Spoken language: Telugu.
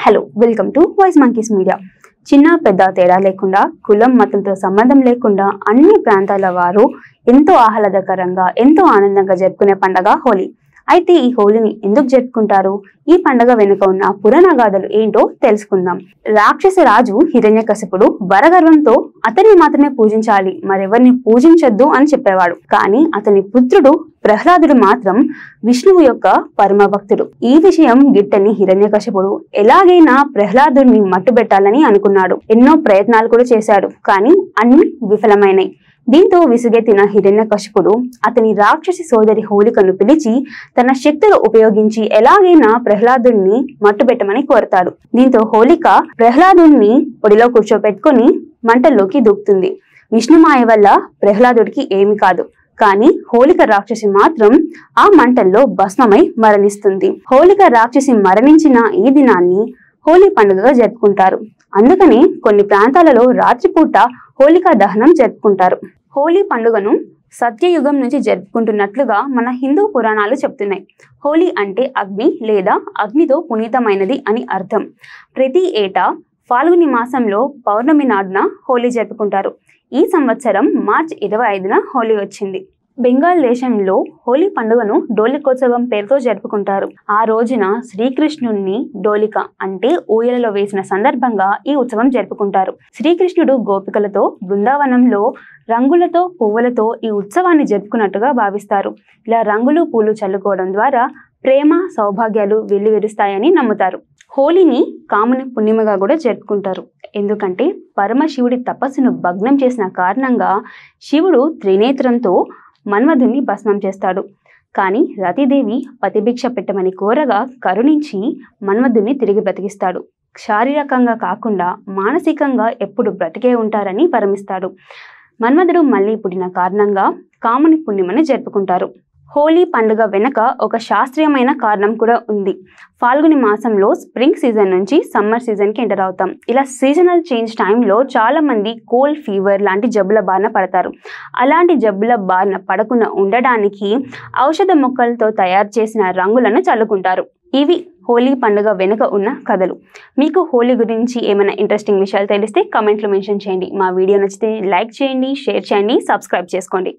Hello welcome to voice monkeys media. చిన్న పెద్ద తేడా లేకుండా కులం మతంతో సంబంధం లేకుండా అన్ని ప్రాంతాల వారు ఎంతో ఆహ్లాదకరంగా ఎంతో ఆనందంగా జరుపుకునే పండుగ హోలీ. అయితే ఈ హోలీని ఎందుకు జరుపుకుంటారు? ఈ పండుగ వెనుక ఉన్న పురాణ గాథలు ఏంటో తెలుసుకుందాం. రాక్షస రాజు హిరణ్యకశిపుడు వరగర్వంతో అతన్ని మాత్రమే పూజించాలి, మరెవరిని పూజించొద్దు అని చెప్పేవాడు. కానీ అతని పుత్రుడు ప్రహ్లాదుడు మాత్రం విష్ణువు యొక్క పరమ భక్తుడు. ఈ విషయం గిట్టని హిరణ్యకశిపుడు ఎలాగైనా ప్రహ్లాదుడిని మట్టుబెట్టాలని అనుకున్నాడు. ఎన్నో ప్రయత్నాలు కూడా చేశాడు, కానీ అన్ని విఫలమైనాయి. దీంతో విసుగెత్తిన హిరణ్యకశిపుడు అతని రాక్షసి సోదరి హోలికను పిలిచి తన శక్తులు ఉపయోగించి ఎలాగైనా ప్రహ్లాదుడిని మట్టుబెట్టమని కోరతాడు. దీంతో హోలిక ప్రహ్లాదుడిని ఒడిలో కూర్చోపెట్టుకుని మంటల్లోకి దూకుతుంది. విష్ణుమాయ వల్ల ప్రహ్లాదుడికి ఏమి కాదు, కానీ హోలిక రాక్షసి మాత్రం ఆ మంటల్లో భస్మమై మరణిస్తుంది. హోలిక రాక్షసి మరణించిన ఈ దినాన్ని హోలీ పండుగగా జరుపుకుంటారు. అందుకని కొన్ని ప్రాంతాలలో రాత్రిపూట హోలికా దహనం జరుపుకుంటారు. హోలీ పండుగను సత్యయుగం నుంచి జరుపుకుంటున్నట్లుగా మన హిందూ పురాణాలు చెప్తున్నాయి. హోలీ అంటే అగ్ని లేదా అగ్నితో పునీతమైనది అని అర్థం. ప్రతి ఏటా ఫాల్గుని మాసంలో పౌర్ణమి నాడున హోలీ జరుపుకుంటారు. ఈ సంవత్సరం మార్చి 25న హోలీ వచ్చింది. బెంగాల్ దేశంలో హోలీ పండుగను డోలికోత్సవం పేరుతో జరుపుకుంటారు. ఆ రోజున శ్రీకృష్ణుడిని డోలిక అంటే ఊయలలో వేసిన సందర్భంగా ఈ ఉత్సవం జరుపుకుంటారు. శ్రీకృష్ణుడు గోపికలతో బృందావనంలో రంగులతో పువ్వులతో ఈ ఉత్సవాన్ని జరుపుకున్నట్టుగా భావిస్తారు. ఇలా రంగులు పూలు చల్లుకోవడం ద్వారా ప్రేమ సౌభాగ్యాలు వెల్లివిరుస్తాయని నమ్ముతారు. హోలీని కాముని పుణ్యమగా కూడా జరుపుకుంటారు. ఎందుకంటే పరమశివుడి తపస్సును భగ్నం చేసిన కారణంగా శివుడు త్రినేత్రంతో మన్మధుని భస్మం చేస్తాడు. కానీ రతిదేవి పతిభిక్ష పెట్టమని కోరగా కరుణించి మన్మధుని తిరిగి బ్రతికిస్తాడు. శారీరకంగా కాకుండా మానసికంగా ఎప్పుడు బ్రతికే ఉంటారని వరమిస్తాడు. మన్మధుడు మళ్ళీ పుట్టిన కారణంగా కాముని పుణ్యమని జరుపుకుంటారు. హోలీ పండుగ వెనుక ఒక శాస్త్రీయమైన కారణం కూడా ఉంది. ఫాల్గుని మాసంలో స్ప్రింగ్ సీజన్ నుంచి సమ్మర్ సీజన్కి ఎంటర్ అవుతాం. ఇలా సీజనల్ చేంజ్ టైంలో చాలా మంది కోల్డ్ ఫీవర్ లాంటి జబ్బుల బారిన పడతారు. అలాంటి జబ్బుల బారిన పడకుండా ఉండడానికి ఔషధ మొక్కలతో తయారు చేసిన రంగులను చల్లుకుంటారు. ఇవి హోలీ పండుగ వెనుక ఉన్న కథలు. మీకు హోలీ గురించి ఏమైనా ఇంట్రెస్టింగ్ విషయాలు తెలిస్తే కమెంట్లో మెన్షన్ చేయండి. మా వీడియో నచ్చితే లైక్ చేయండి, షేర్ చేయండి, సబ్స్క్రైబ్ చేసుకోండి.